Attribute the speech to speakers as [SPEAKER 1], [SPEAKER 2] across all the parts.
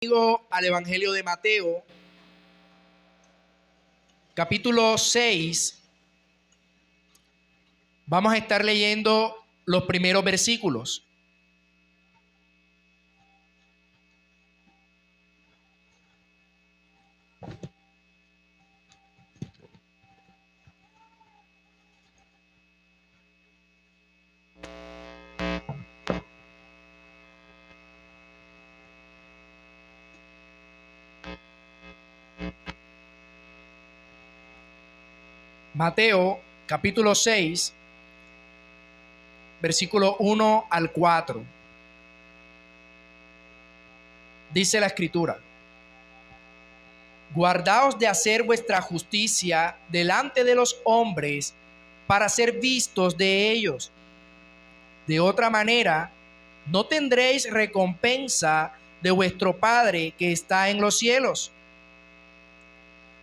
[SPEAKER 1] Al Evangelio de Mateo, capítulo 6. Vamos a estar leyendo los primeros versículos. Mateo, capítulo 6, versículo 1 al 4. Dice la Escritura: Guardaos de hacer vuestra justicia delante de los hombres para ser vistos de ellos. De otra manera, no tendréis recompensa de vuestro Padre que está en los cielos.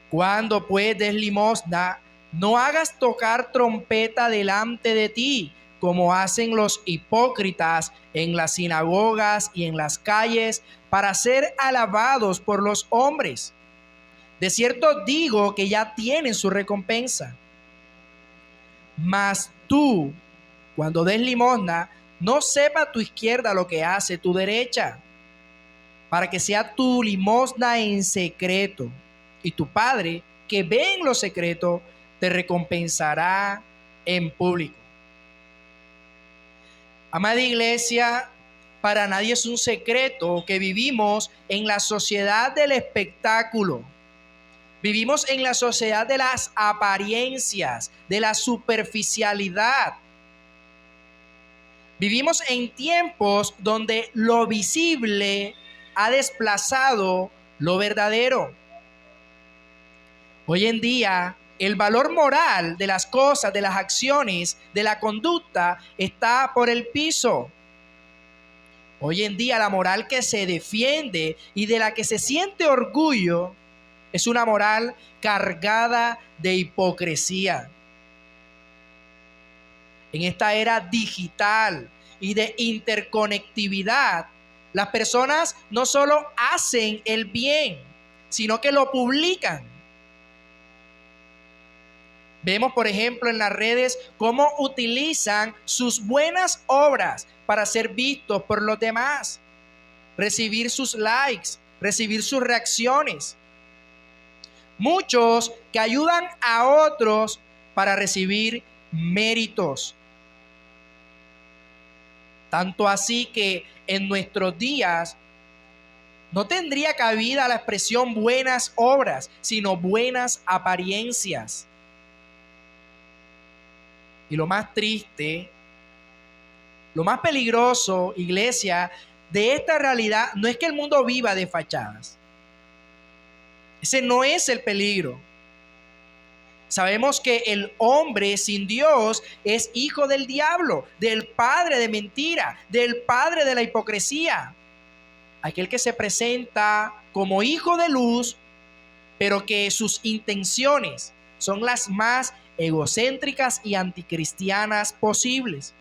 [SPEAKER 1] Cuando pues des limosna, no hagas tocar trompeta delante de ti, como hacen los hipócritas en las sinagogas y en las calles, para ser alabados por los hombres. De cierto digo que ya tienen su recompensa. Mas tú, cuando des limosna, no sepa tu izquierda lo que hace tu derecha, para que sea tu limosna en secreto, y tu Padre, que ve en lo secreto, te recompensará en público. Amada iglesia, para nadie es un secreto que vivimos en la sociedad del espectáculo. Vivimos en la sociedad de las apariencias, de la superficialidad. Vivimos en tiempos donde lo visible ha desplazado lo verdadero. Hoy en día, el valor moral de las cosas, de las acciones, de la conducta, está por el piso. Hoy en día, la moral que se defiende y de la que se siente orgullo es una moral cargada de hipocresía. En esta era digital y de interconectividad, las personas no solo hacen el bien, sino que lo publican. Vemos, por ejemplo, en las redes cómo utilizan sus buenas obras para ser vistos por los demás, recibir sus likes, recibir sus reacciones. Muchos que ayudan a otros para recibir méritos. Tanto así que en nuestros días no tendría cabida la expresión buenas obras, sino buenas apariencias. Y lo más triste, lo más peligroso, iglesia, de esta realidad no es que el mundo viva de fachadas. Ese no es el peligro. Sabemos que el hombre sin Dios es hijo del diablo, del padre de mentira, del padre de la hipocresía. Aquel que se presenta como hijo de luz, pero que sus intenciones son las más egocéntricas y anticristianas posibles.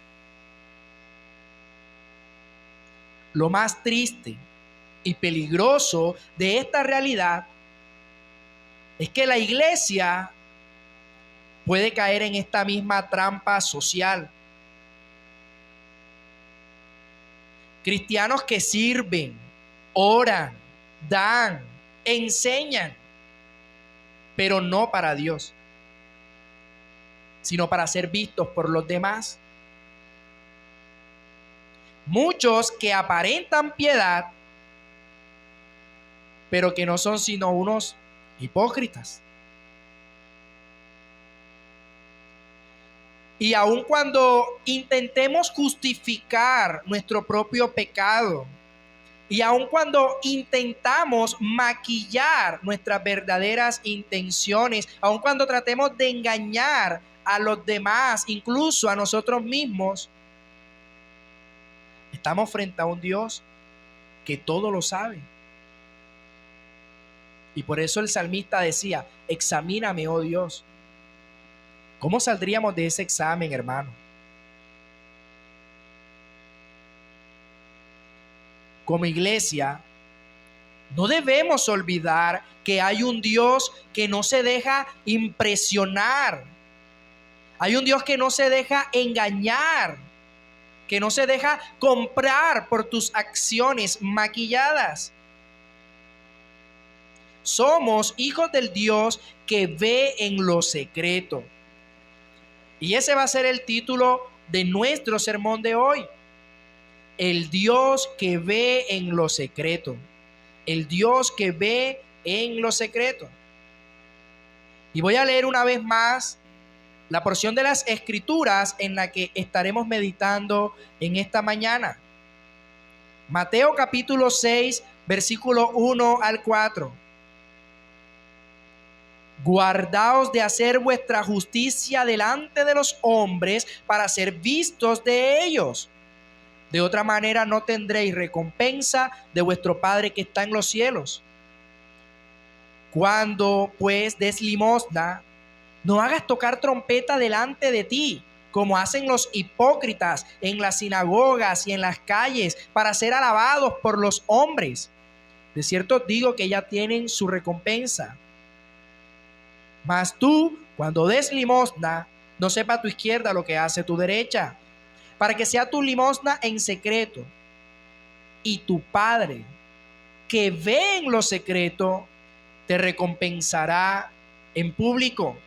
[SPEAKER 1] Lo más triste y peligroso de esta realidad es que la iglesia puede caer en esta misma trampa social. Cristianos que sirven, oran, dan, enseñan, pero no para Dios, sino para ser vistos por los demás. Muchos que aparentan piedad, pero que no son sino unos hipócritas. Y aun cuando intentemos justificar nuestro propio pecado, y aun cuando intentamos maquillar nuestras verdaderas intenciones, aun cuando tratemos de engañar a los demás, incluso a nosotros mismos, estamos frente a un Dios que todo lo sabe. Y por eso el salmista decía: examíname, oh Dios. ¿Cómo saldríamos de ese examen, hermano? Como iglesia, No debemos olvidar que hay un Dios que no se deja impresionar. Hay un Dios que no se deja engañar, que no se deja comprar por tus acciones maquilladas. Somos hijos del Dios que ve en lo secreto. Y ese va a ser el título de nuestro sermón de hoy. El Dios que ve en lo secreto. El Dios que ve en lo secreto. Y voy a leer una vez más la porción de las Escrituras en la que estaremos meditando en esta mañana. Mateo capítulo 6, versículo 1 al 4. Guardaos de hacer vuestra justicia delante de los hombres para ser vistos de ellos. De otra manera no tendréis recompensa de vuestro Padre que está en los cielos. Cuando pues des limosna, no hagas tocar trompeta delante de ti, como hacen los hipócritas en las sinagogas y en las calles, para ser alabados por los hombres. De cierto digo que ya tienen su recompensa. Mas tú, cuando des limosna, no sepa tu izquierda lo que hace tu derecha, para que sea tu limosna en secreto. Y tu Padre, que ve en lo secreto, te recompensará en público.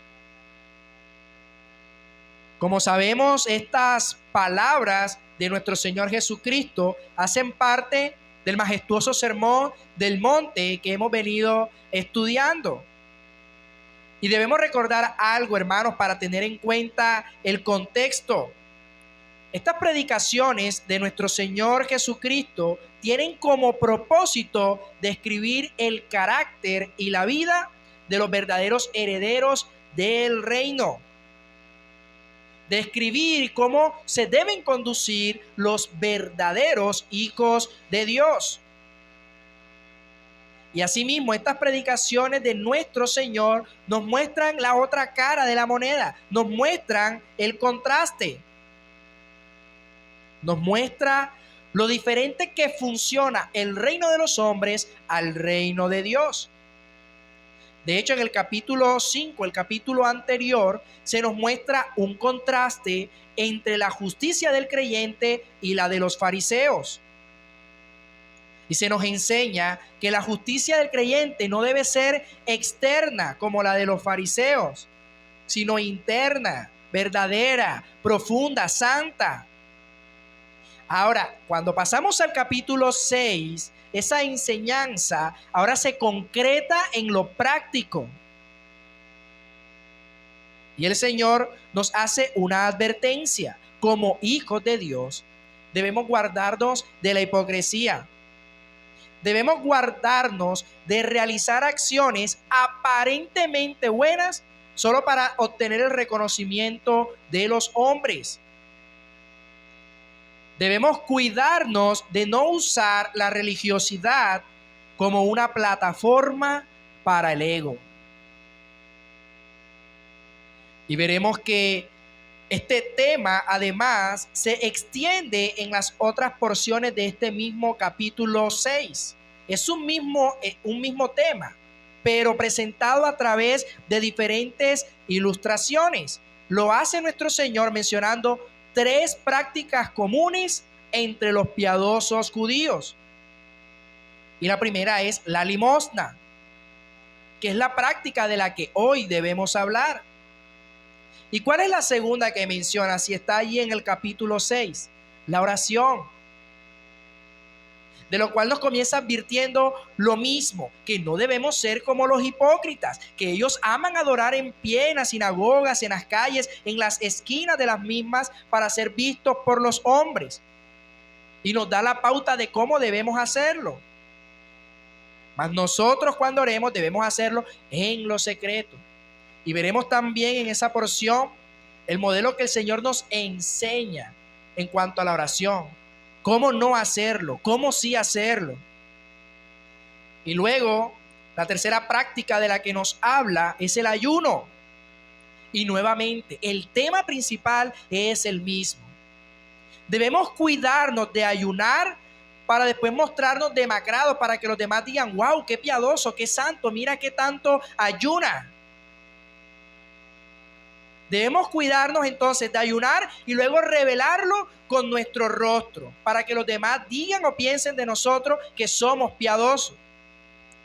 [SPEAKER 1] Como sabemos, estas palabras de nuestro Señor Jesucristo hacen parte del majestuoso sermón del monte que hemos venido estudiando. Y debemos recordar algo, hermanos, para tener en cuenta el contexto. Estas predicaciones de nuestro Señor Jesucristo tienen como propósito describir el carácter y la vida de los verdaderos herederos del reino. Describir cómo se deben conducir los verdaderos hijos de Dios. Y asimismo, estas predicaciones de nuestro Señor nos muestran la otra cara de la moneda, nos muestran el contraste, nos muestra lo diferente que funciona el reino de los hombres al reino de Dios. De hecho, en el capítulo 5, el capítulo anterior, se nos muestra un contraste entre la justicia del creyente y la de los fariseos. Y se nos enseña que la justicia del creyente no debe ser externa como la de los fariseos, sino interna, verdadera, profunda, santa. Ahora, cuando pasamos al capítulo 6, esa enseñanza ahora se concreta en lo práctico. Y el Señor nos hace una advertencia. Como hijos de Dios, debemos guardarnos de la hipocresía. Debemos guardarnos de realizar acciones aparentemente buenas solo para obtener el reconocimiento de los hombres. Debemos cuidarnos de no usar la religiosidad como una plataforma para el ego. Y veremos que este tema además se extiende en las otras porciones de este mismo capítulo 6. Es un mismo tema, pero presentado a través de diferentes ilustraciones. Lo hace nuestro Señor mencionando 3 prácticas comunes entre los piadosos judíos. Y la primera es la limosna, que es la práctica de la que hoy debemos hablar. ¿Y cuál es la segunda que menciona? Si está allí en el capítulo 6, la oración. De lo cual nos comienza advirtiendo lo mismo, que no debemos ser como los hipócritas, que ellos aman adorar en pie en las sinagogas, en las calles, en las esquinas de las mismas para ser vistos por los hombres. Y nos da la pauta de cómo debemos hacerlo. Mas nosotros cuando oremos debemos hacerlo en lo secreto. Y veremos también en esa porción el modelo que el Señor nos enseña en cuanto a la oración. Cómo no hacerlo, cómo sí hacerlo. Y luego, la tercera práctica de la que nos habla es el ayuno. Y nuevamente, el tema principal es el mismo. Debemos cuidarnos de ayunar para después mostrarnos demacrados, para que los demás digan, wow, qué piadoso, qué santo, mira qué tanto ayuna. Debemos cuidarnos entonces de ayunar y luego revelarlo con nuestro rostro, para que los demás digan o piensen de nosotros que somos piadosos.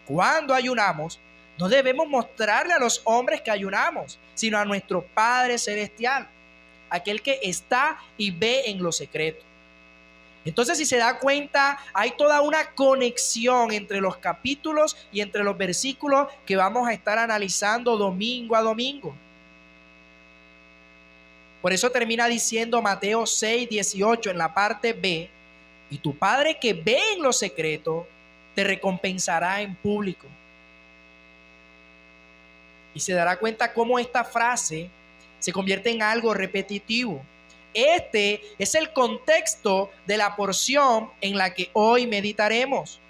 [SPEAKER 1] Cuando ayunamos, no debemos mostrarle a los hombres que ayunamos, sino a nuestro Padre Celestial, aquel que está y ve en lo secreto. Entonces, si se da cuenta, hay toda una conexión entre los capítulos y entre los versículos que vamos a estar analizando domingo a domingo. Por eso termina diciendo Mateo 6:18 en la parte B, y tu Padre que ve en lo secreto, te recompensará en público. Y se dará cuenta cómo esta frase se convierte en algo repetitivo. Este es el contexto de la porción en la que hoy meditaremos.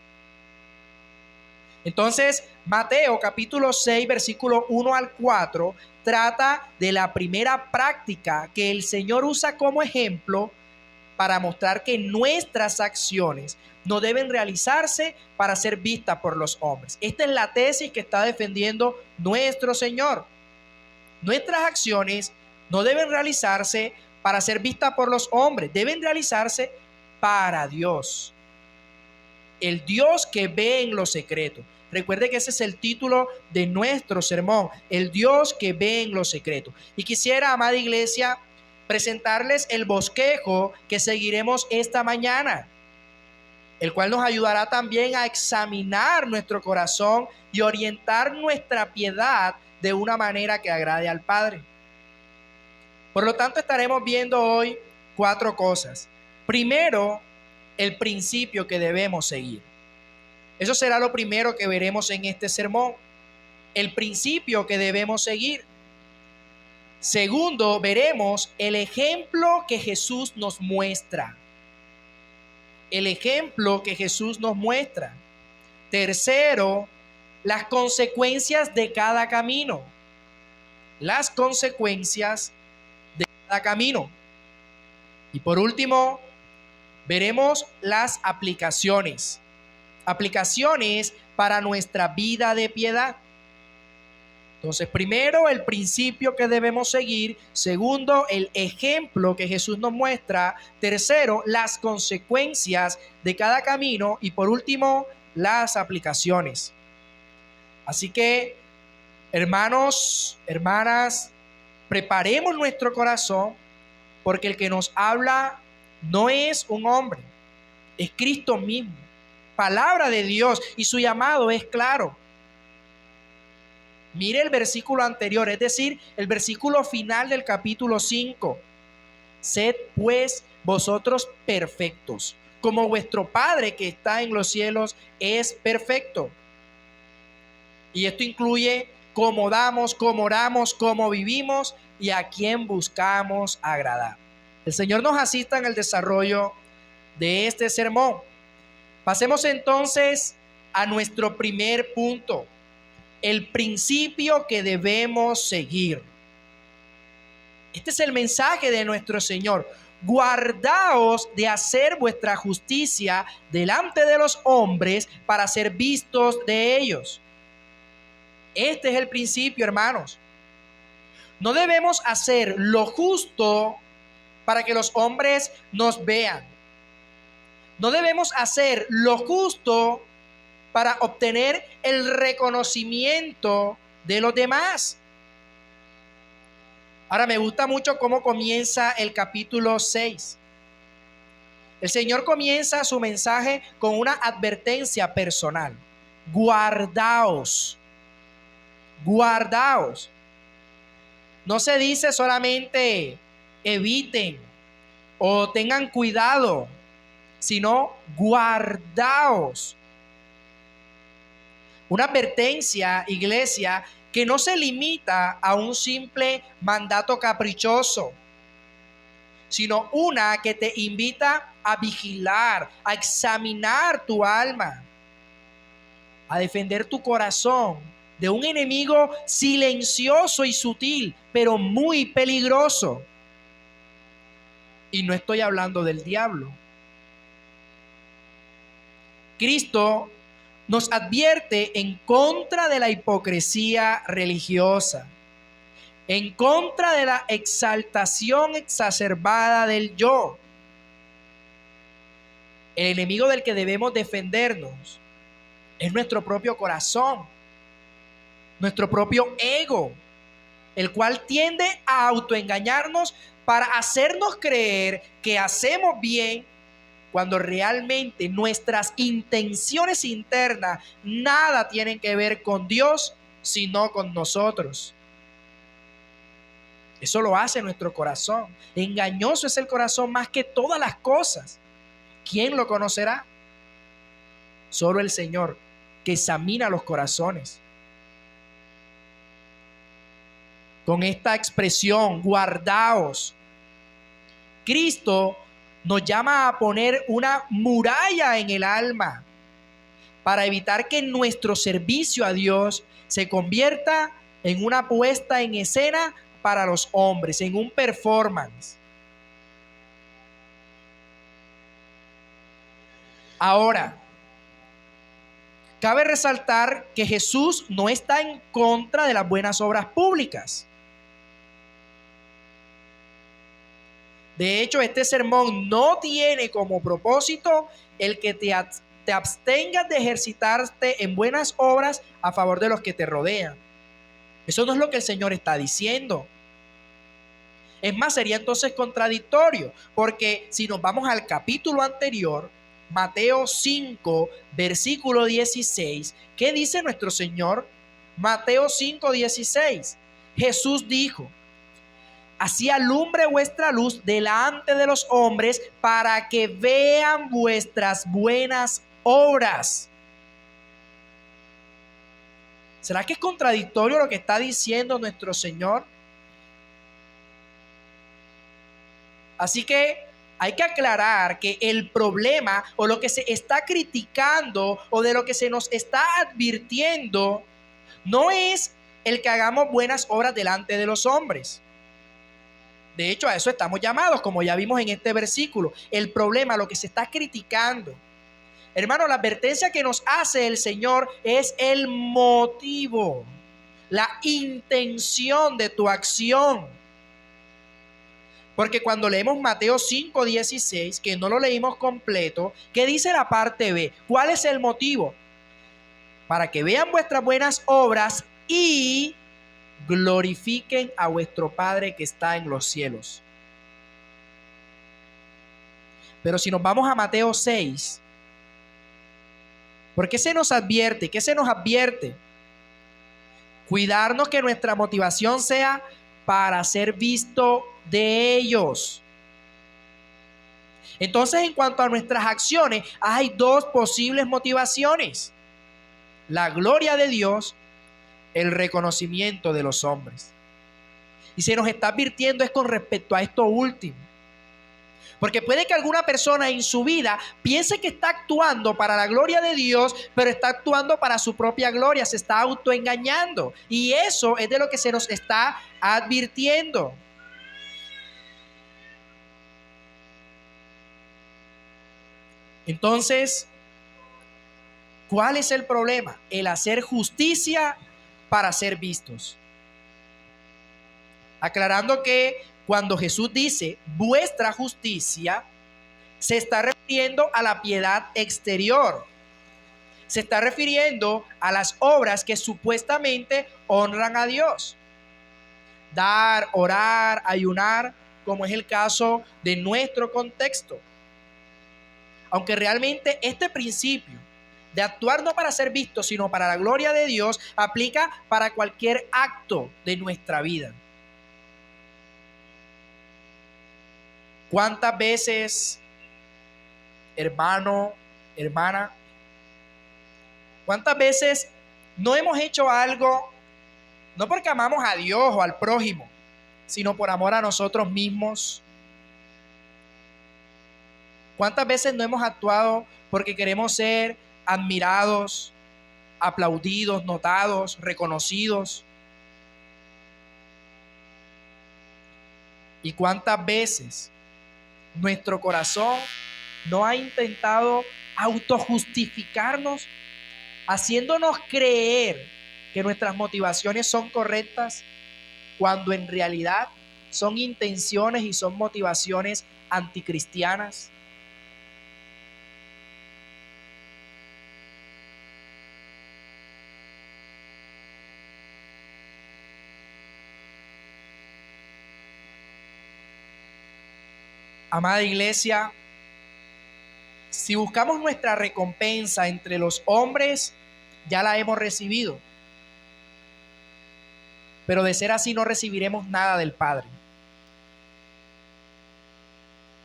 [SPEAKER 1] Entonces, Mateo capítulo 6, versículo 1 al 4, trata de la primera práctica que el Señor usa como ejemplo para mostrar que nuestras acciones no deben realizarse para ser vistas por los hombres. Esta es la tesis que está defendiendo nuestro Señor. Nuestras acciones no deben realizarse para ser vistas por los hombres, deben realizarse para Dios. El Dios que ve en lo secreto. Recuerde que ese es el título de nuestro sermón, el Dios que ve en lo secreto. Y quisiera, amada iglesia, presentarles el bosquejo que seguiremos esta mañana, el cual nos ayudará también a examinar nuestro corazón y orientar nuestra piedad de una manera que agrade al Padre. Por lo tanto, estaremos viendo hoy 4 cosas. Primero, el principio que debemos seguir. Eso será lo primero que veremos en este sermón, el principio que debemos seguir. Segundo, veremos el ejemplo que Jesús nos muestra. El ejemplo que Jesús nos muestra. Tercero, las consecuencias de cada camino. Las consecuencias de cada camino. Y por último, veremos las aplicaciones. Aplicaciones para nuestra vida de piedad. Entonces, primero, el principio que debemos seguir. Segundo, el ejemplo que Jesús nos muestra. Tercero, las consecuencias de cada camino. Y por último, las aplicaciones. Así que, hermanos, hermanas, preparemos nuestro corazón, porque el que nos habla no es un hombre, es Cristo mismo, palabra de Dios, y su llamado es claro. Mire el versículo anterior, es decir, el versículo final del capítulo 5. Sed pues vosotros perfectos, como vuestro Padre que está en los cielos es perfecto. Y esto incluye cómo damos, cómo oramos, cómo vivimos y a quién buscamos agradar. El Señor nos asista en el desarrollo de este sermón. Pasemos entonces a nuestro primer punto. El principio que debemos seguir. Este es el mensaje de nuestro Señor. Guardaos de hacer vuestra justicia delante de los hombres para ser vistos de ellos. Este es el principio, hermanos. No debemos hacer lo justo para que los hombres nos vean. No debemos hacer lo justo para obtener el reconocimiento de los demás. Ahora, me gusta mucho cómo comienza el capítulo 6. El Señor comienza su mensaje con una advertencia personal. Guardaos. Guardaos. No se dice solamente eviten o tengan cuidado, sino guardaos. Una advertencia, iglesia, que no se limita a un simple mandato caprichoso, sino una que te invita a vigilar, a examinar tu alma, a defender tu corazón de un enemigo silencioso y sutil, pero muy peligroso. Y no estoy hablando del diablo. Cristo nos advierte en contra de la hipocresía religiosa, en contra de la exaltación exacerbada del yo. El enemigo del que debemos defendernos es nuestro propio corazón, nuestro propio ego, el cual tiende a autoengañarnos para hacernos creer que hacemos bien cuando realmente nuestras intenciones internas nada tienen que ver con Dios, sino con nosotros. Eso lo hace nuestro corazón. Engañoso es el corazón más que todas las cosas. ¿Quién lo conocerá? Solo el Señor, que examina los corazones. Con esta expresión, guardaos, Cristo nos llama a poner una muralla en el alma para evitar que nuestro servicio a Dios se convierta en una puesta en escena para los hombres, en un performance. Ahora, cabe resaltar que Jesús no está en contra de las buenas obras públicas. De hecho, este sermón no tiene como propósito el que te abstengas de ejercitarte en buenas obras a favor de los que te rodean. Eso no es lo que el Señor está diciendo. Es más, sería entonces contradictorio, porque si nos vamos al capítulo anterior, Mateo 5, versículo 16, ¿qué dice nuestro Señor? Mateo 5, 16. Jesús dijo: así alumbre vuestra luz delante de los hombres para que vean vuestras buenas obras. ¿Será que es contradictorio lo que está diciendo nuestro Señor? Así que hay que aclarar que el problema o lo que se está criticando o de lo que se nos está advirtiendo no es el que hagamos buenas obras delante de los hombres. De hecho, a eso estamos llamados, como ya vimos en este versículo. El problema, lo que se está criticando. Hermano, la advertencia que nos hace el Señor es el motivo, la intención de tu acción. Porque cuando leemos Mateo 5:16, que no lo leímos completo, ¿qué dice la parte B? ¿Cuál es el motivo? Para que vean vuestras buenas obras y glorifiquen a vuestro Padre que está en los cielos. Pero si nos vamos a Mateo 6, ¿por qué se nos advierte? ¿Qué se nos advierte? Cuidarnos que nuestra motivación sea para ser visto de ellos. Entonces, en cuanto a nuestras acciones, hay dos posibles motivaciones: la gloria de Dios, el reconocimiento de los hombres. Y se nos está advirtiendo es con respecto a esto último. Porque puede que alguna persona en su vida piense que está actuando para la gloria de Dios, pero está actuando para su propia gloria, se está autoengañando. Y eso es de lo que se nos está advirtiendo. Entonces, ¿cuál es el problema? El hacer justicia para ser vistos. Aclarando que cuando Jesús dice vuestra justicia, se está refiriendo a la piedad exterior. Se está refiriendo a las obras que supuestamente honran a Dios. Dar, orar, ayunar, como es el caso de nuestro contexto. Aunque realmente este principio de actuar no para ser visto, sino para la gloria de Dios, aplica para cualquier acto de nuestra vida. ¿Cuántas veces, hermano, hermana, cuántas veces no hemos hecho algo, no porque amamos a Dios o al prójimo, sino por amor a nosotros mismos? ¿Cuántas veces no hemos actuado porque queremos ser admirados, aplaudidos, notados, reconocidos? ¿Y cuántas veces nuestro corazón no ha intentado autojustificarnos, haciéndonos creer que nuestras motivaciones son correctas, cuando en realidad son intenciones y son motivaciones anticristianas. Amada iglesia, si buscamos nuestra recompensa entre los hombres, ya la hemos recibido. Pero de ser así no recibiremos nada del Padre.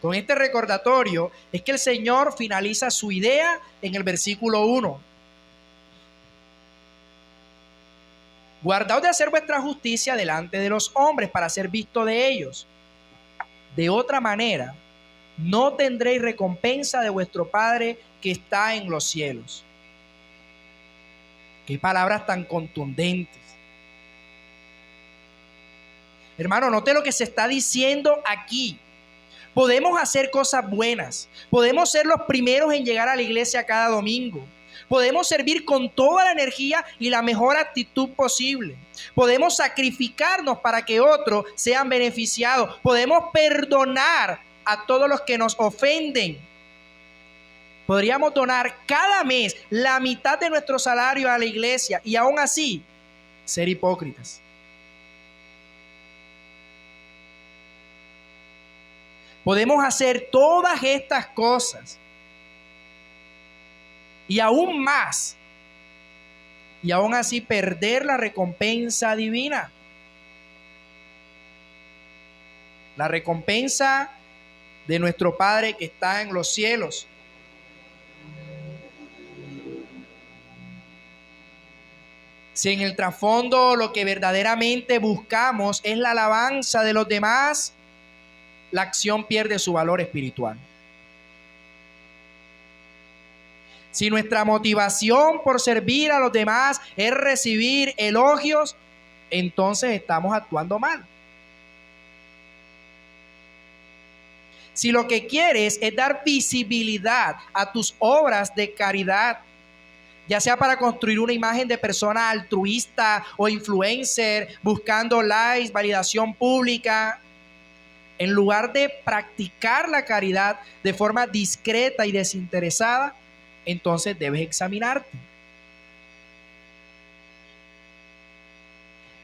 [SPEAKER 1] Con este recordatorio es que el Señor finaliza su idea en el versículo 1. Guardaos de hacer vuestra justicia delante de los hombres para ser visto de ellos. De otra manera, no tendréis recompensa de vuestro Padre que está en los cielos. Qué palabras tan contundentes. Hermano, note lo que se está diciendo aquí. Podemos hacer cosas buenas. Podemos ser los primeros en llegar a la iglesia cada domingo. Podemos servir con toda la energía y la mejor actitud posible. Podemos sacrificarnos para que otros sean beneficiados. Podemos perdonar a todos los que nos ofenden. Podríamos donar cada mes la mitad de nuestro salario a la iglesia y aún así ser hipócritas. Podemos hacer todas estas cosas y aún más, y aún así perder la recompensa divina. La recompensa de nuestro Padre que está en los cielos. Si en el trasfondo lo que verdaderamente buscamos es la alabanza de los demás, la acción pierde su valor espiritual. Si nuestra motivación por servir a los demás es recibir elogios, entonces estamos actuando mal. Si lo que quieres es dar visibilidad a tus obras de caridad, ya sea para construir una imagen de persona altruista o influencer, buscando likes, validación pública, en lugar de practicar la caridad de forma discreta y desinteresada, entonces debes examinarte.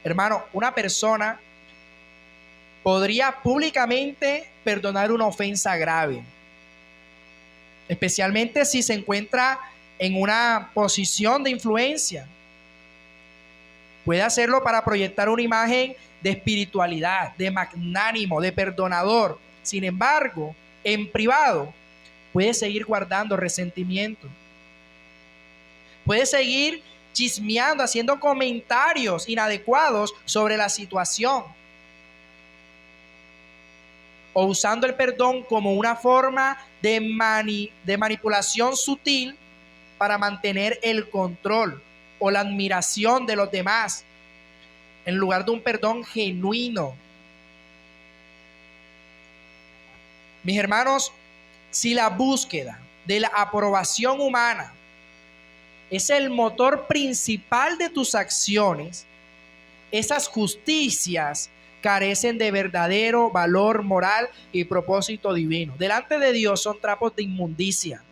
[SPEAKER 1] Hermano, una persona podría públicamente perdonar una ofensa grave, especialmente si se encuentra en una posición de influencia. Puede hacerlo para proyectar una imagen de espiritualidad, de magnánimo, de perdonador. Sin embargo, en privado, puede seguir guardando resentimiento. Puede seguir chismeando, haciendo comentarios inadecuados sobre la situación. O usando el perdón como una forma de manipulación sutil para mantener el control o la admiración de los demás, en lugar de un perdón genuino. Mis hermanos, si la búsqueda de la aprobación humana es el motor principal de tus acciones, esas justicias carecen de verdadero valor moral y propósito divino. Delante de Dios son trapos de inmundicia.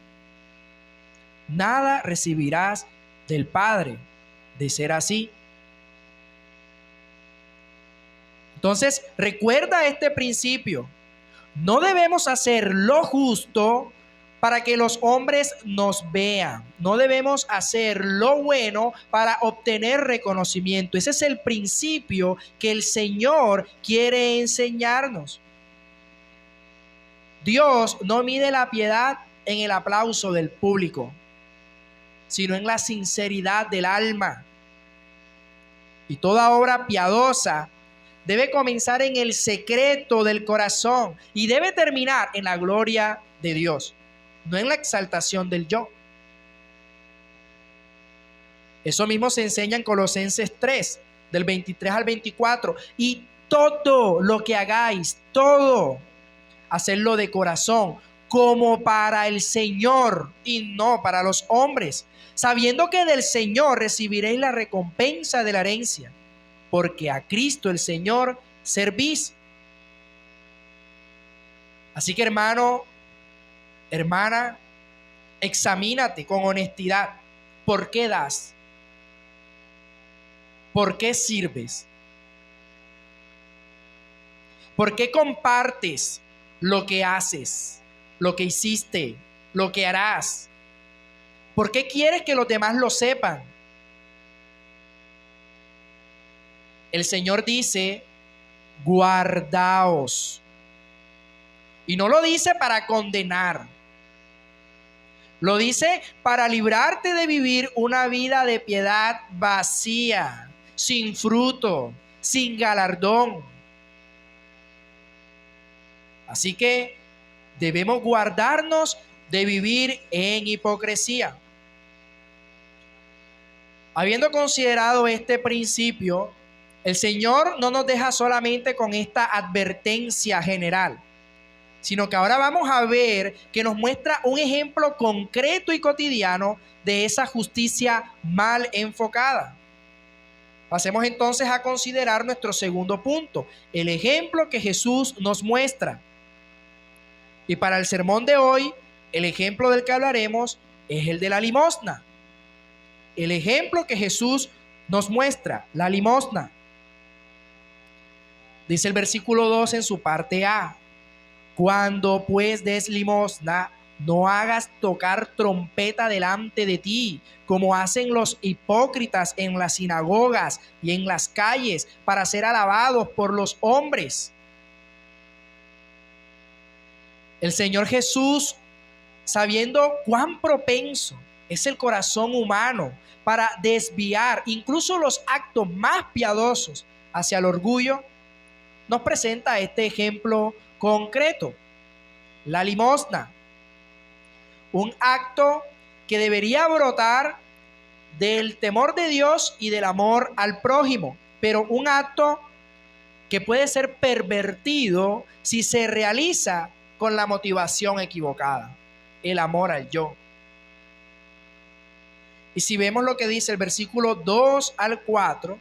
[SPEAKER 1] Nada recibirás del Padre de ser así. Entonces, recuerda este principio. No debemos hacer lo justo para que los hombres nos vean. No debemos hacer lo bueno para obtener reconocimiento. Ese es el principio que el Señor quiere enseñarnos. Dios no mide la piedad en el aplauso del público, sino en la sinceridad del alma. Y toda obra piadosa debe comenzar en el secreto del corazón y debe terminar en la gloria de Dios, no en la exaltación del yo. Eso mismo se enseña en Colosenses 3, del 23 al 24. Y todo lo que hagáis, todo, hacedlo de corazón, como para el Señor y no para los hombres, sabiendo que del Señor recibiréis la recompensa de la herencia, porque a Cristo el Señor servís. Así que hermano, hermana, examínate con honestidad. ¿Por qué das? ¿Por qué sirves? ¿Por qué compartes lo que haces, lo que hiciste, lo que harás? ¿Por qué quieres que los demás lo sepan? El Señor dice, guardaos. Y no lo dice para condenar. Lo dice para librarte de vivir una vida de piedad vacía, sin fruto, sin galardón. Así que debemos guardarnos de vivir en hipocresía. Habiendo considerado este principio, el Señor no nos deja solamente con esta advertencia general, sino que ahora vamos a ver que nos muestra un ejemplo concreto y cotidiano de esa justicia mal enfocada. Pasemos entonces a considerar nuestro segundo punto, el ejemplo que Jesús nos muestra. Y para el sermón de hoy, el ejemplo del que hablaremos es el de la limosna. El ejemplo que Jesús nos muestra, la limosna. Dice el versículo 2 en su parte A: cuando pues des limosna, no hagas tocar trompeta delante de ti, como hacen los hipócritas en las sinagogas y en las calles, para ser alabados por los hombres. El Señor Jesús, sabiendo cuán propenso es el corazón humano para desviar incluso los actos más piadosos hacia el orgullo, nos presenta este ejemplo concreto, la limosna. Un acto que debería brotar del temor de Dios y del amor al prójimo, pero un acto que puede ser pervertido si se realiza con la motivación equivocada, el amor al yo. Y si vemos lo que dice el versículo 2 al 4,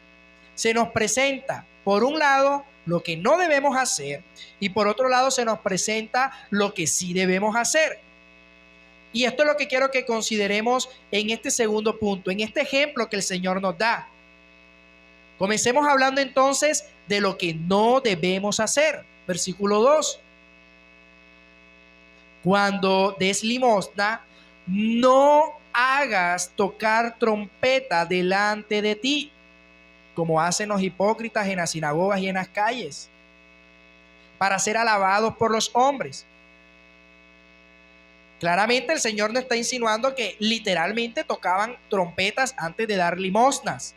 [SPEAKER 1] se nos presenta, por un lado, lo que no debemos hacer, y por otro lado se nos presenta lo que sí debemos hacer. Y esto es lo que quiero que consideremos en este segundo punto, en este ejemplo que el Señor nos da. Comencemos hablando entonces de lo que no debemos hacer. Versículo 2. Cuando des limosna, no hagas tocar trompeta delante de ti, como hacen los hipócritas en las sinagogas y en las calles, para ser alabados por los hombres. Claramente el Señor nos está insinuando que literalmente tocaban trompetas antes de dar limosnas,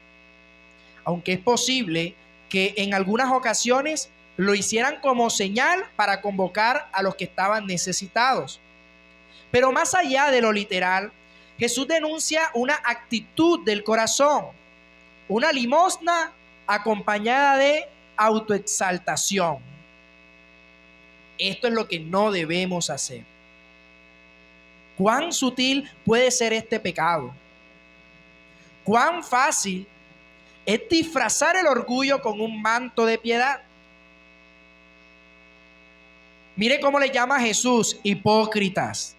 [SPEAKER 1] aunque es posible que en algunas ocasiones lo hicieran como señal para convocar a los que estaban necesitados. Pero más allá de lo literal, Jesús denuncia una actitud del corazón, una limosna acompañada de autoexaltación. Esto es lo que no debemos hacer. ¿Cuán sutil puede ser este pecado? ¿Cuán fácil es disfrazar el orgullo con un manto de piedad? Mire cómo le llama a Jesús hipócritas.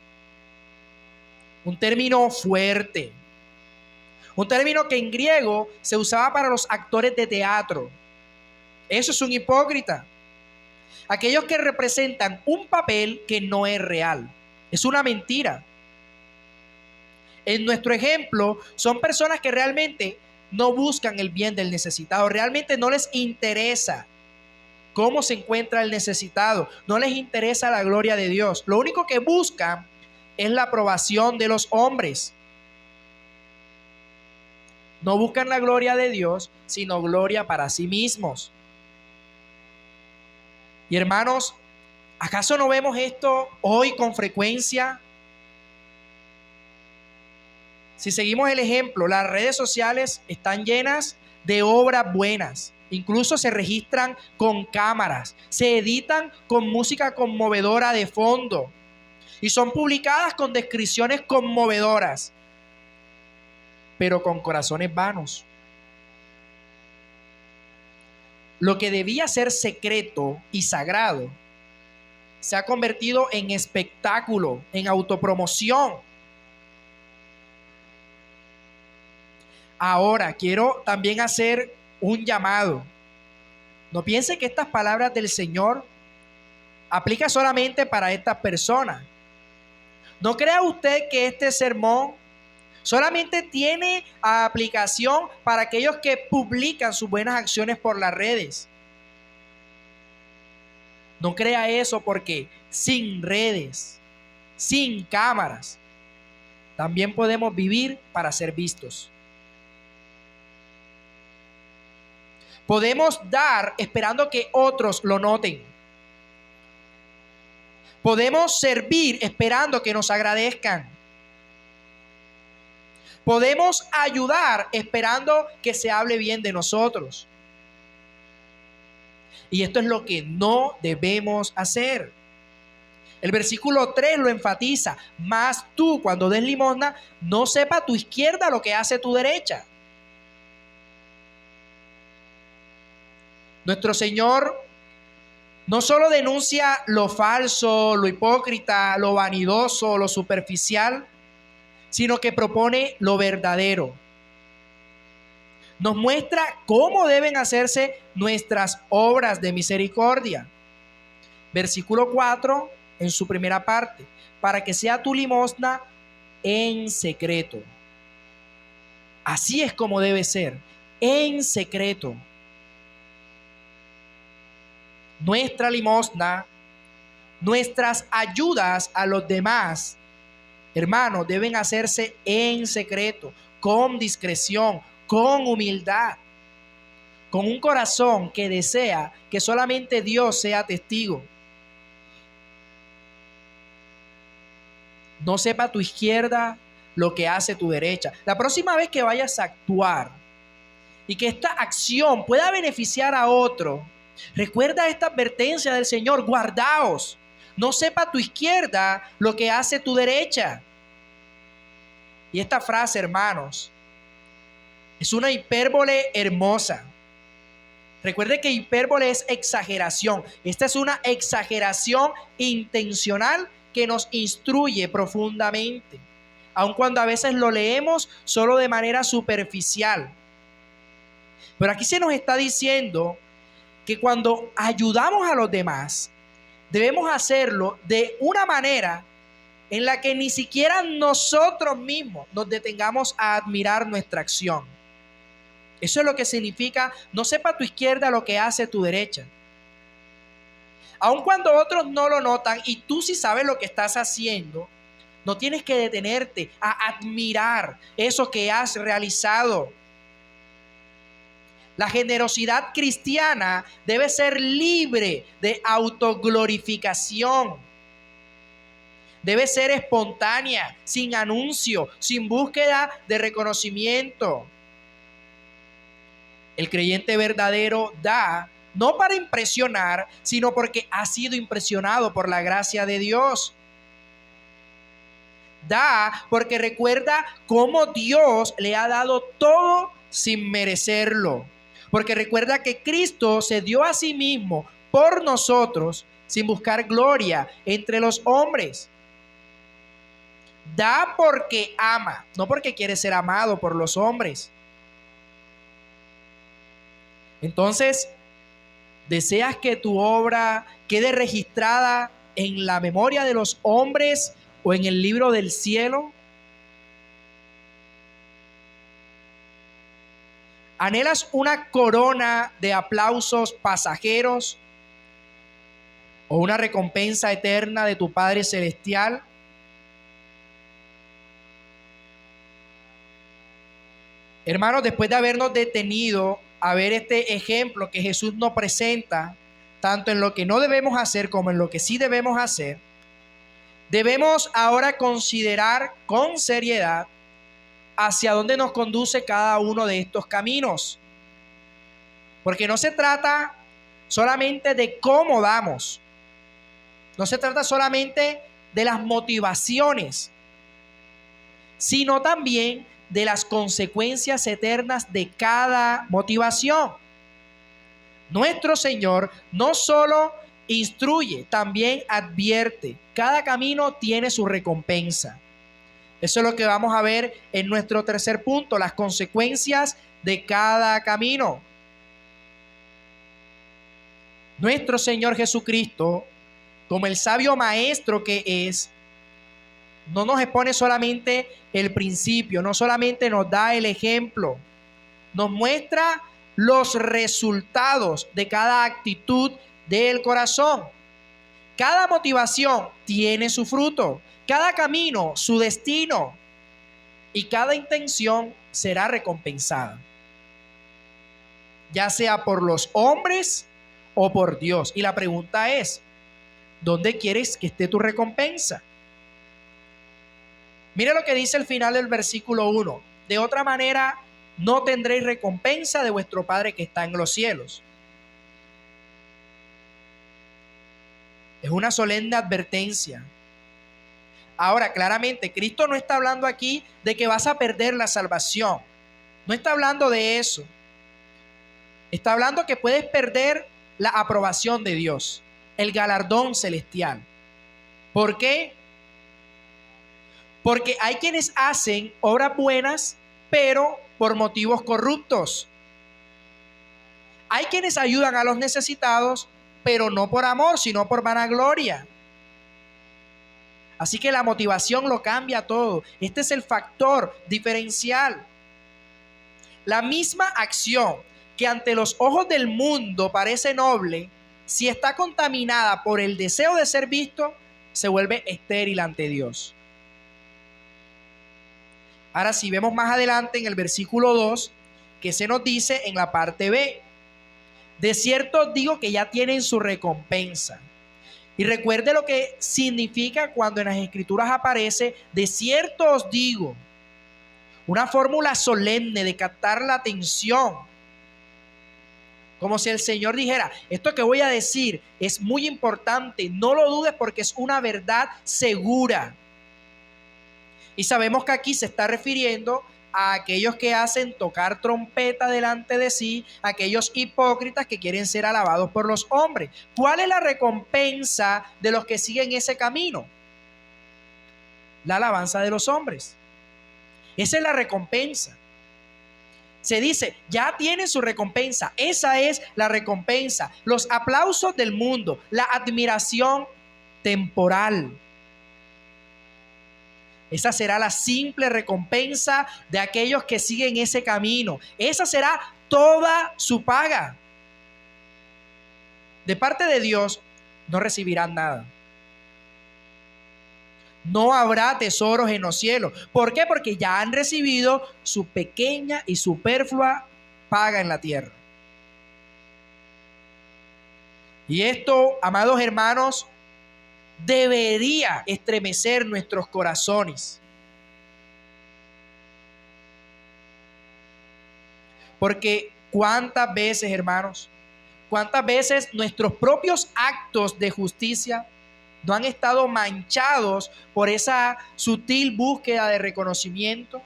[SPEAKER 1] Un término fuerte. Un término que en griego se usaba para los actores de teatro. Eso es un hipócrita. Aquellos que representan un papel que no es real. Es una mentira. En nuestro ejemplo, son personas que realmente no buscan el bien del necesitado. Realmente no les interesa cómo se encuentra el necesitado. No les interesa la gloria de Dios. Lo único que buscan es la aprobación de los hombres. No buscan la gloria de Dios, sino gloria para sí mismos. Y hermanos, ¿acaso no vemos esto hoy con frecuencia? Si seguimos el ejemplo, las redes sociales están llenas de obras buenas. Incluso se registran con cámaras, se editan con música conmovedora de fondo. y son publicadas con descripciones conmovedoras, pero con corazones vanos. Lo que debía ser secreto y sagrado se ha convertido en espectáculo, en autopromoción. Ahora, quiero también hacer un llamado. No piense que estas palabras del Señor aplican solamente para estas personas. No crea usted que este sermón solamente tiene aplicación para aquellos que publican sus buenas acciones por las redes. No crea eso, porque sin redes, sin cámaras, también podemos vivir para ser vistos. Podemos dar esperando que otros lo noten. Podemos servir esperando que nos agradezcan. Podemos ayudar esperando que se hable bien de nosotros. Y esto es lo que no debemos hacer. El versículo 3 lo enfatiza: mas tú, cuando des limosna, no sepa tu izquierda lo que hace tu derecha. Nuestro Señor no solo denuncia lo falso, lo hipócrita, lo vanidoso, lo superficial, sino que propone lo verdadero. Nos muestra cómo deben hacerse nuestras obras de misericordia. Versículo 4, en su primera parte: para que sea tu limosna en secreto. Así es como debe ser, en secreto. Nuestra limosna, nuestras ayudas a los demás, hermanos, deben hacerse en secreto, con discreción, con humildad, con un corazón que desea que solamente Dios sea testigo. No sepa tu izquierda lo que hace tu derecha. La próxima vez que vayas a actuar y que esta acción pueda beneficiar a otro, recuerda esta advertencia del Señor: guardaos, no sepa tu izquierda lo que hace tu derecha. Y esta frase, hermanos, es una hipérbole hermosa. Recuerde que hipérbole es exageración. Esta es una exageración intencional que nos instruye profundamente, aun cuando a veces lo leemos solo de manera superficial. Pero aquí se nos está diciendo que cuando ayudamos a los demás, debemos hacerlo de una manera en la que ni siquiera nosotros mismos nos detengamos a admirar nuestra acción. Eso es lo que significa: no sepa tu izquierda lo que hace tu derecha. Aun cuando otros no lo notan y tú sí sabes lo que estás haciendo, no tienes que detenerte a admirar eso que has realizado. La generosidad cristiana debe ser libre de autoglorificación. Debe ser espontánea, sin anuncio, sin búsqueda de reconocimiento. El creyente verdadero da no para impresionar, sino porque ha sido impresionado por la gracia de Dios. Da porque recuerda cómo Dios le ha dado todo sin merecerlo. Porque recuerda que Cristo se dio a sí mismo por nosotros sin buscar gloria entre los hombres. Da porque ama, no porque quiere ser amado por los hombres. Entonces, ¿deseas que tu obra quede registrada en la memoria de los hombres o en el libro del cielo? ¿Anhelas una corona de aplausos pasajeros o una recompensa eterna de tu Padre Celestial? Hermanos, después de habernos detenido a ver este ejemplo que Jesús nos presenta, tanto en lo que no debemos hacer como en lo que sí debemos hacer, debemos ahora considerar con seriedad hacia dónde nos conduce cada uno de estos caminos. Porque no se trata solamente de cómo damos, no se trata solamente de las motivaciones, sino también de las consecuencias eternas de cada motivación. Nuestro Señor no solo instruye, también advierte. Cada camino tiene su recompensa. Eso es lo que vamos a ver en nuestro tercer punto, las consecuencias de cada camino. Nuestro Señor Jesucristo, como el sabio maestro que es, no nos expone solamente el principio, no solamente nos da el ejemplo, nos muestra los resultados de cada actitud del corazón. Cada motivación tiene su fruto, cada camino su destino y cada intención será recompensada, ya sea por los hombres o por Dios. Y la pregunta es, ¿dónde quieres que esté tu recompensa? Mira lo que dice el final del versículo 1. De otra manera, no tendréis recompensa de vuestro Padre que está en los cielos. Es una solemne advertencia. Ahora, claramente, Cristo no está hablando aquí de que vas a perder la salvación. No está hablando de eso. Está hablando que puedes perder la aprobación de Dios, el galardón celestial. ¿Por qué? Porque hay quienes hacen obras buenas, pero por motivos corruptos. Hay quienes ayudan a los necesitados, pero no por amor, sino por vanagloria. Así que la motivación lo cambia todo. Este es el factor diferencial. La misma acción que ante los ojos del mundo parece noble, si está contaminada por el deseo de ser visto, se vuelve estéril ante Dios. Ahora, si vemos más adelante en el versículo 2, que se nos dice en la parte B, de cierto digo que ya tienen su recompensa. Y recuerde lo que significa cuando en las Escrituras aparece, de cierto os digo, una fórmula solemne de captar la atención. Como si el Señor dijera, esto que voy a decir es muy importante, no lo dudes porque es una verdad segura. Y sabemos que aquí se está refiriendo a aquellos que hacen tocar trompeta delante de sí, aquellos hipócritas que quieren ser alabados por los hombres. ¿Cuál es la recompensa de los que siguen ese camino? La alabanza de los hombres. Esa es la recompensa. Se dice, ya tienen su recompensa. Esa es la recompensa. Los aplausos del mundo, la admiración temporal. Esa será la simple recompensa de aquellos que siguen ese camino. Esa será toda su paga. De parte de Dios no recibirán nada. No habrá tesoros en los cielos. ¿Por qué? Porque ya han recibido su pequeña y superflua paga en la tierra. Y esto, amados hermanos, debería estremecer nuestros corazones. Porque cuántas veces, hermanos, cuántas veces nuestros propios actos de justicia no han estado manchados por esa sutil búsqueda de reconocimiento.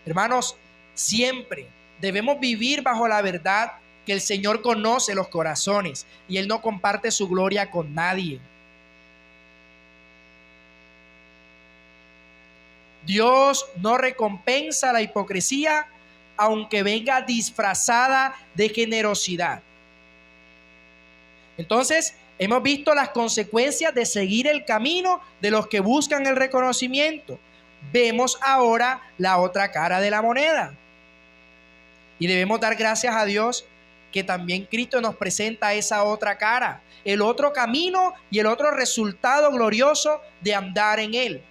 [SPEAKER 1] Hermanos, siempre debemos vivir bajo la verdad que el Señor conoce los corazones y Él no comparte su gloria con nadie. Dios no recompensa la hipocresía aunque venga disfrazada de generosidad. Entonces, hemos visto las consecuencias de seguir el camino de los que buscan el reconocimiento. Vemos ahora la otra cara de la moneda. Y debemos dar gracias a Dios que también Cristo nos presenta esa otra cara, el otro camino y el otro resultado glorioso de andar en Él.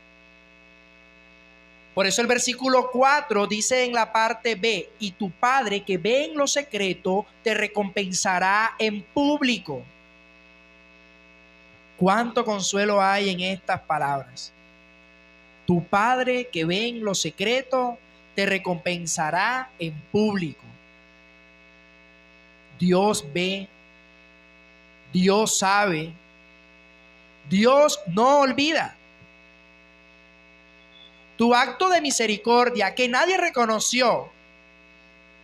[SPEAKER 1] Por eso el versículo 4 dice en la parte B, y tu Padre que ve en lo secreto te recompensará en público. ¿Cuánto consuelo hay en estas palabras? Tu Padre que ve en lo secreto te recompensará en público. Dios ve, Dios sabe, Dios no olvida. Tu acto de misericordia que nadie reconoció,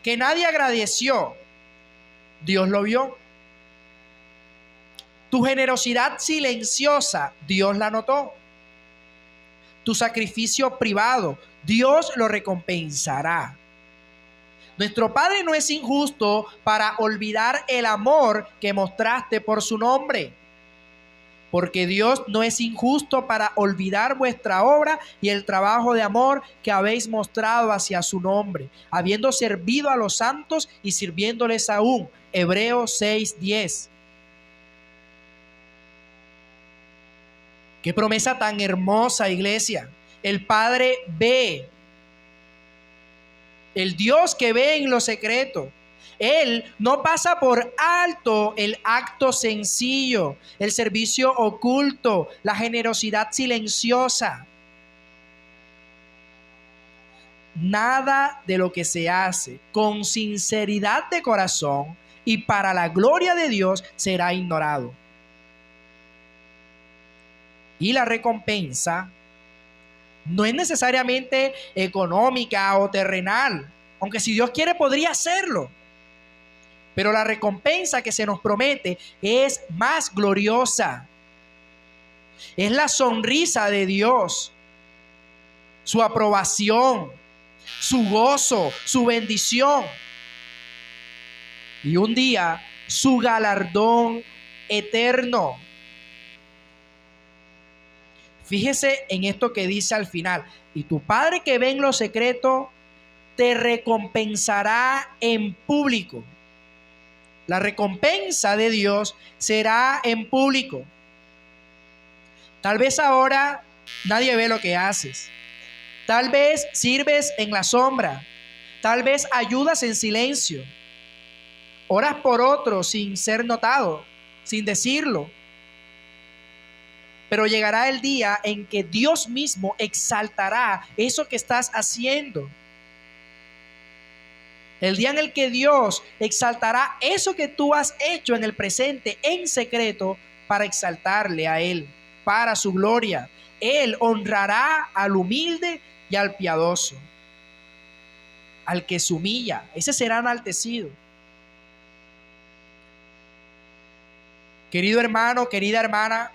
[SPEAKER 1] que nadie agradeció, Dios lo vio. Tu generosidad silenciosa, Dios la notó. Tu sacrificio privado, Dios lo recompensará. Nuestro Padre no es injusto para olvidar el amor que mostraste por su nombre. Porque Dios no es injusto para olvidar vuestra obra y el trabajo de amor que habéis mostrado hacia su nombre, habiendo servido a los santos y sirviéndoles aún. Hebreos 6:10. Qué promesa tan hermosa, iglesia. El Padre ve. El Dios que ve en lo secreto. Él no pasa por alto el acto sencillo, el servicio oculto, la generosidad silenciosa. Nada de lo que se hace con sinceridad de corazón y para la gloria de Dios será ignorado. Y la recompensa no es necesariamente económica o terrenal, aunque si Dios quiere podría hacerlo. Pero la recompensa que se nos promete es más gloriosa. Es la sonrisa de Dios, su aprobación, su gozo, su bendición. Y un día su galardón eterno. Fíjese en esto que dice al final. Y tu Padre que ve en lo secreto te recompensará en público. La recompensa de Dios será en público. Tal vez ahora nadie ve lo que haces. Tal vez sirves en la sombra. Tal vez ayudas en silencio. Oras por otros sin ser notado, sin decirlo. Pero llegará el día en que Dios mismo exaltará eso que estás haciendo. El día en el que Dios exaltará eso que tú has hecho en el presente, en secreto, para exaltarle a Él, para su gloria. Él honrará al humilde y al piadoso. Al que se humilla, ese será enaltecido. Querido hermano, querida hermana,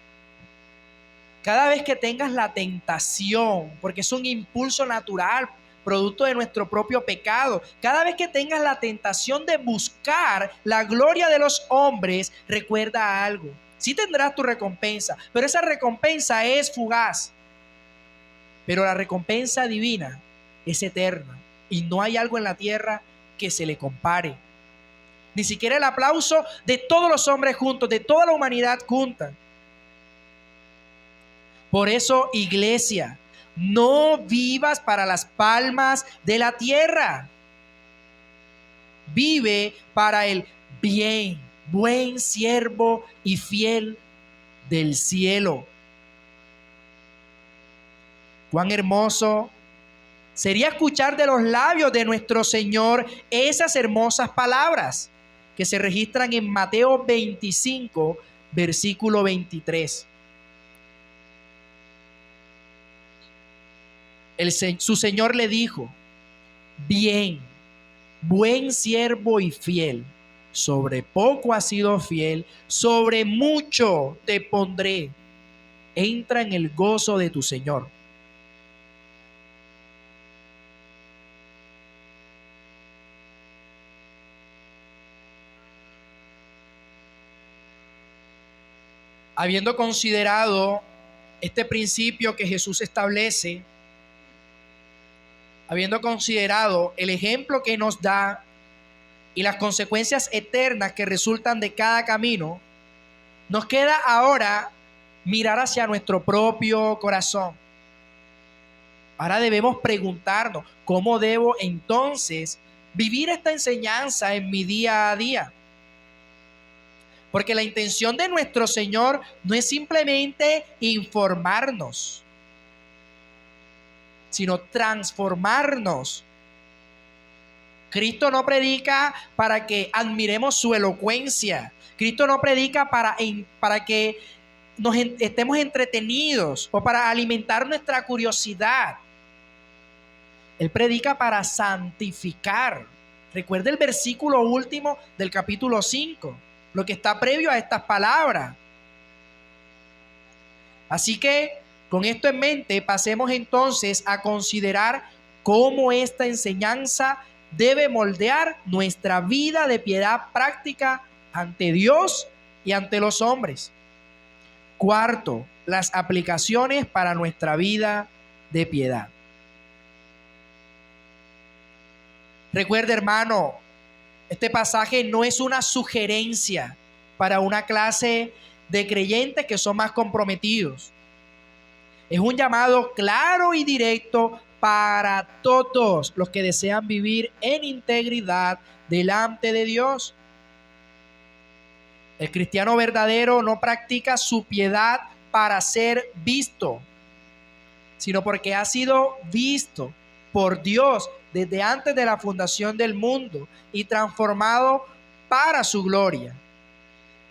[SPEAKER 1] cada vez que tengas la tentación, porque es un impulso natural, producto de nuestro propio pecado, cada vez que tengas la tentación de buscar la gloria de los hombres, recuerda algo. Sí tendrás tu recompensa, pero esa recompensa es fugaz. Pero la recompensa divina es eterna y no hay algo en la tierra que se le compare. Ni siquiera el aplauso de todos los hombres juntos, de toda la humanidad junta. Por eso, iglesia, no vivas para las palmas de la tierra. Vive para el bien, buen siervo y fiel del cielo. Cuán hermoso sería escuchar de los labios de nuestro Señor esas hermosas palabras que se registran en Mateo 25, versículo 23. Su Señor le dijo: bien, buen siervo y fiel, sobre poco has sido fiel, sobre mucho te pondré. Entra en el gozo de tu Señor. Habiendo considerado este principio que Jesús establece, habiendo considerado el ejemplo que nos da y las consecuencias eternas que resultan de cada camino, nos queda ahora mirar hacia nuestro propio corazón. Ahora debemos preguntarnos, ¿cómo debo entonces vivir esta enseñanza en mi día a día? Porque la intención de nuestro Señor no es simplemente informarnos, sino transformarnos. Cristo no predica para que admiremos su elocuencia. Cristo no predica para que estemos entretenidos o para alimentar nuestra curiosidad. Él predica para santificar. Recuerda el versículo último del capítulo 5, lo que está previo a estas palabras. Así que, con esto en mente, pasemos entonces a considerar cómo esta enseñanza debe moldear nuestra vida de piedad práctica ante Dios y ante los hombres. Cuarto, las aplicaciones para nuestra vida de piedad. Recuerda, hermano, este pasaje no es una sugerencia para una clase de creyentes que son más comprometidos. Es un llamado claro y directo para todos los que desean vivir en integridad delante de Dios. El cristiano verdadero no practica su piedad para ser visto, sino porque ha sido visto por Dios desde antes de la fundación del mundo y transformado para su gloria.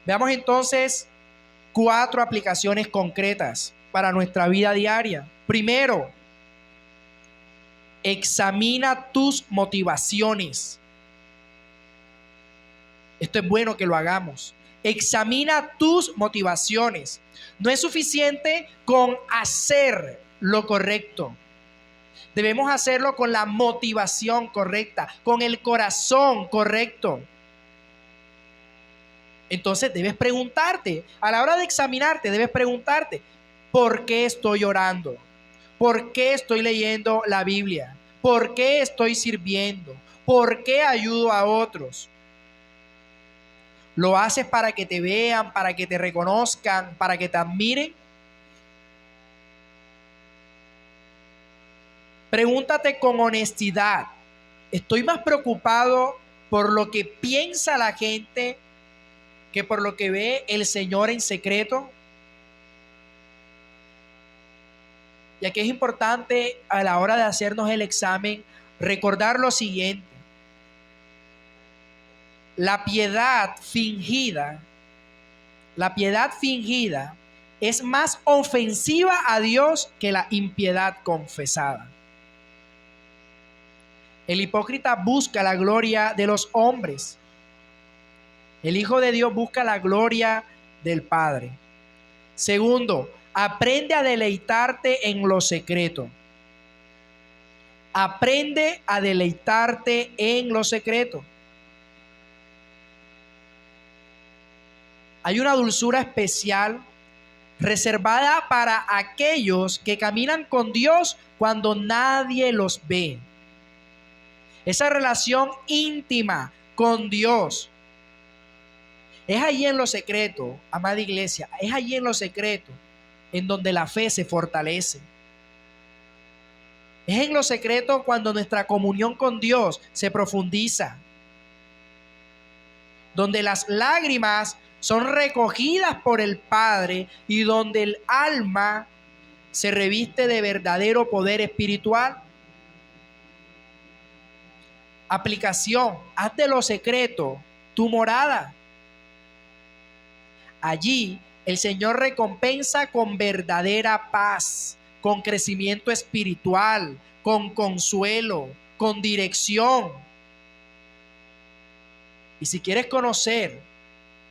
[SPEAKER 1] Veamos entonces 4 aplicaciones concretas para nuestra vida diaria. Primero, examina tus motivaciones. Esto es bueno que lo hagamos. Examina tus motivaciones. No es suficiente con hacer lo correcto. Debemos hacerlo con la motivación correcta, con el corazón correcto. Entonces debes preguntarte, a la hora de examinarte, debes preguntarte, ¿por qué estoy orando? ¿Por qué estoy leyendo la Biblia? ¿Por qué estoy sirviendo? ¿Por qué ayudo a otros? ¿Lo haces para que te vean, para que te reconozcan, para que te admiren? Pregúntate con honestidad, ¿estoy más preocupado por lo que piensa la gente que por lo que ve el Señor en secreto? Y aquí es importante a la hora de hacernos el examen recordar lo siguiente. La piedad fingida es más ofensiva a Dios que la impiedad confesada. El hipócrita busca la gloria de los hombres. El Hijo de Dios busca la gloria del Padre. Segundo, aprende a deleitarte en lo secreto. Aprende a deleitarte en lo secreto. Hay una dulzura especial reservada para aquellos que caminan con Dios cuando nadie los ve. Esa relación íntima con Dios es allí en lo secreto, amada iglesia, es allí en lo secreto en donde la fe se fortalece. Es en lo secreto cuando nuestra comunión con Dios se profundiza, donde las lágrimas son recogidas por el Padre y donde el alma se reviste de verdadero poder espiritual. Aplicación, haz de lo secreto tu morada. Allí el Señor recompensa con verdadera paz, con crecimiento espiritual, con consuelo, con dirección. Y si quieres conocer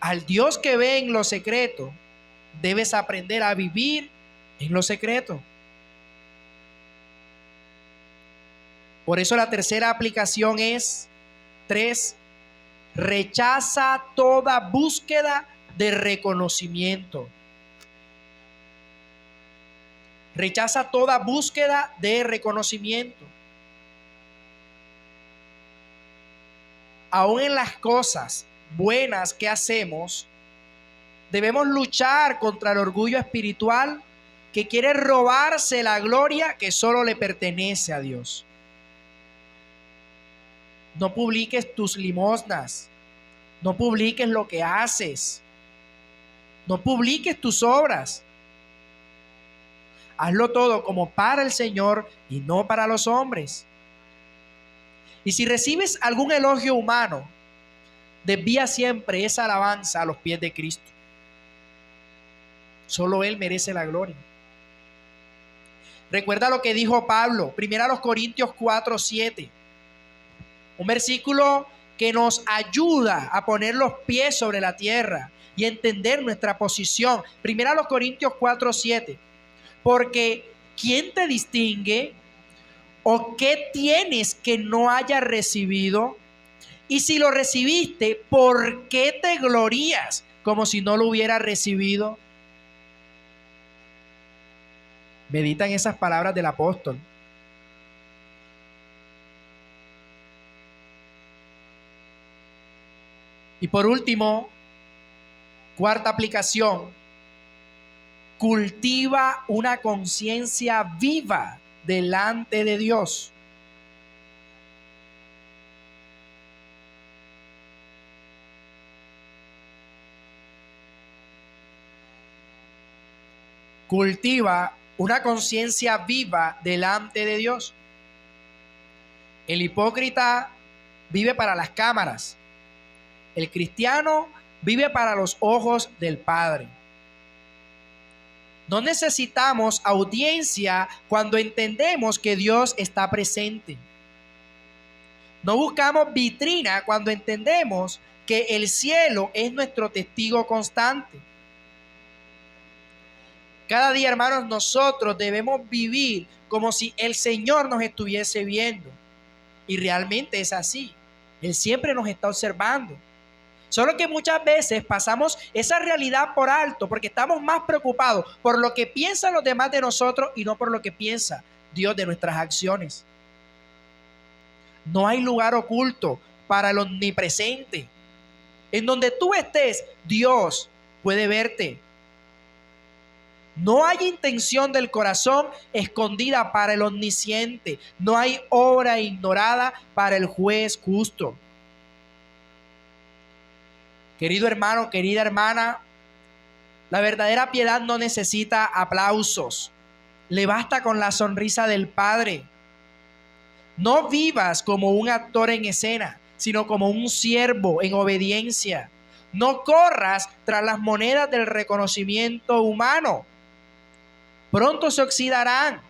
[SPEAKER 1] al Dios que ve en lo secreto, debes aprender a vivir en lo secreto. Por eso la tercera aplicación es 3. Rechaza toda búsqueda de reconocimiento. Rechaza toda búsqueda de reconocimiento. Aún en las cosas buenas que hacemos, debemos luchar contra el orgullo espiritual que quiere robarse la gloria que solo le pertenece a Dios. No publiques tus limosnas, no publiques lo que haces, no publiques tus obras. Hazlo todo como para el Señor y no para los hombres. Y si recibes algún elogio humano, desvía siempre esa alabanza a los pies de Cristo. Solo Él merece la gloria. Recuerda lo que dijo Pablo, 1 Corintios 4:7. Un versículo que nos ayuda a poner los pies sobre la tierra y entender nuestra posición. 1 Corintios 4:7. Porque ¿quién te distingue? ¿O qué tienes que no hayas recibido? Y si lo recibiste, ¿por qué te glorías como si no lo hubieras recibido? Medita en esas palabras del apóstol. Y por último, cuarta aplicación, cultiva una conciencia viva delante de Dios. Cultiva una conciencia viva delante de Dios. El hipócrita vive para las cámaras. El cristiano vive para los ojos del Padre. No necesitamos audiencia cuando entendemos que Dios está presente. No buscamos vitrina cuando entendemos que el cielo es nuestro testigo constante. Cada día, hermanos, nosotros debemos vivir como si el Señor nos estuviese viendo. Y realmente es así. Él siempre nos está observando. Solo que muchas veces pasamos esa realidad por alto porque estamos más preocupados por lo que piensan los demás de nosotros y no por lo que piensa Dios de nuestras acciones. No hay lugar oculto para el omnipresente. En donde tú estés, Dios puede verte. No hay intención del corazón escondida para el omnisciente. No hay obra ignorada para el juez justo. Querido hermano, querida hermana, la verdadera piedad no necesita aplausos. Le basta con la sonrisa del Padre. No vivas como un actor en escena, sino como un siervo en obediencia. No corras tras las monedas del reconocimiento humano. Pronto se oxidarán.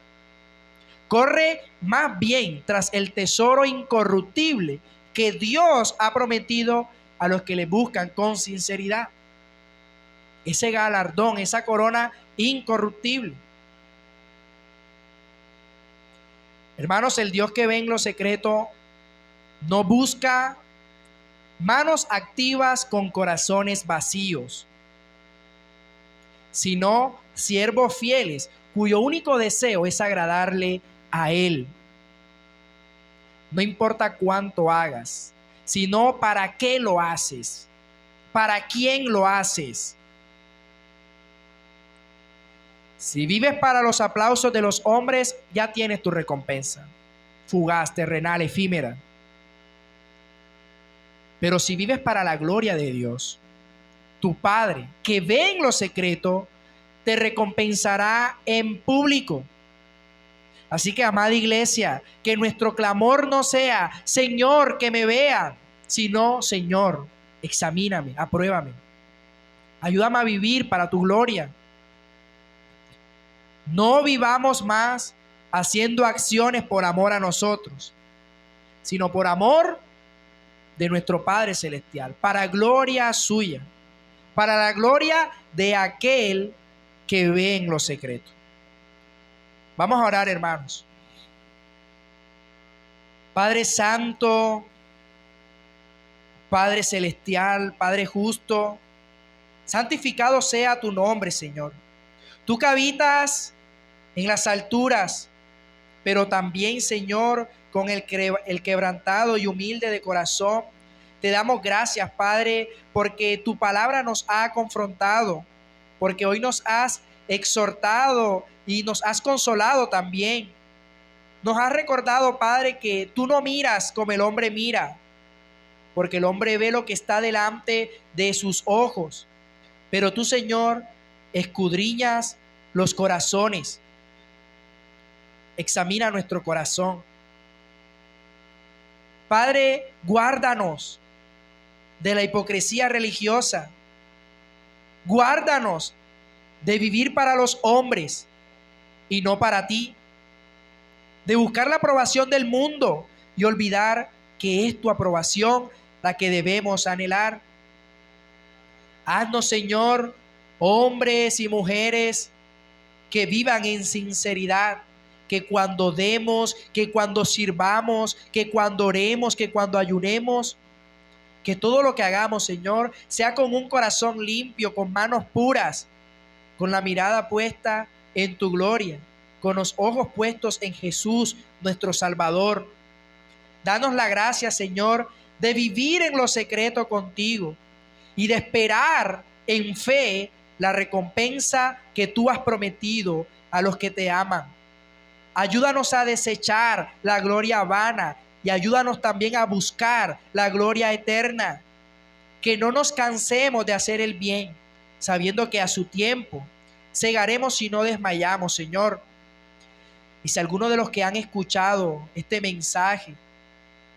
[SPEAKER 1] Corre más bien tras el tesoro incorruptible que Dios ha prometido a los que le buscan con sinceridad. Ese galardón, esa corona incorruptible. Hermanos, el Dios que ve en lo secreto no busca manos activas con corazones vacíos, sino siervos fieles cuyo único deseo es agradarle a Él. No importa cuánto hagas, sino para qué lo haces, para quién lo haces. Si vives para los aplausos de los hombres, ya tienes tu recompensa, fugaz, terrenal, efímera. Pero si vives para la gloria de Dios, tu Padre, que ve en lo secreto, te recompensará en público. Así que, amada iglesia, que nuestro clamor no sea, Señor, que me vean, sino, Señor, examíname, apruébame. Ayúdame a vivir para tu gloria. No vivamos más haciendo acciones por amor a nosotros, sino por amor de nuestro Padre Celestial, para gloria suya, para la gloria de aquel que ve en lo secreto. Vamos a orar, hermanos. Padre Santo, Padre Celestial, Padre Justo, santificado sea tu nombre, Señor. Tú que habitas en las alturas, pero también, Señor, con el quebrantado y humilde de corazón, te damos gracias, Padre, porque tu palabra nos ha confrontado, porque hoy nos has exhortado y nos has consolado también. Nos has recordado, Padre, que tú no miras como el hombre mira, porque el hombre ve lo que está delante de sus ojos, pero tú, Señor, escudriñas los corazones. Examina nuestro corazón. Padre, guárdanos de la hipocresía religiosa. Guárdanos de vivir para los hombres y no para ti. De buscar la aprobación del mundo y olvidar que es tu aprobación la que debemos anhelar. Haznos, Señor, hombres y mujeres que vivan en sinceridad, que cuando demos, que cuando sirvamos, que cuando oremos, que cuando ayunemos, que todo lo que hagamos, Señor, sea con un corazón limpio, con manos puras, con la mirada puesta en tu gloria, con los ojos puestos en Jesús, nuestro Salvador. Danos la gracia, Señor, de vivir en lo secreto contigo y de esperar en fe la recompensa que tú has prometido a los que te aman. Ayúdanos a desechar la gloria vana y ayúdanos también a buscar la gloria eterna. Que no nos cansemos de hacer el bien, sabiendo que a su tiempo segaremos si no desmayamos, Señor. Y si alguno de los que han escuchado este mensaje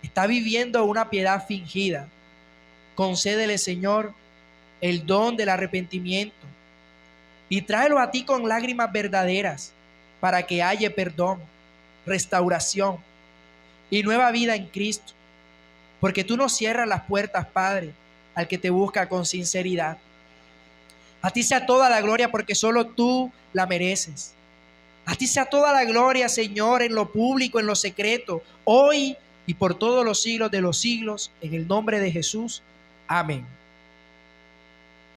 [SPEAKER 1] está viviendo una piedad fingida, concédele, Señor, el don del arrepentimiento y tráelo a ti con lágrimas verdaderas para que haya perdón, restauración y nueva vida en Cristo. Porque tú no cierras las puertas, Padre, al que te busca con sinceridad. A ti sea toda la gloria porque solo tú la mereces. A ti sea toda la gloria, Señor, en lo público, en lo secreto, hoy y por todos los siglos de los siglos, en el nombre de Jesús. Amén.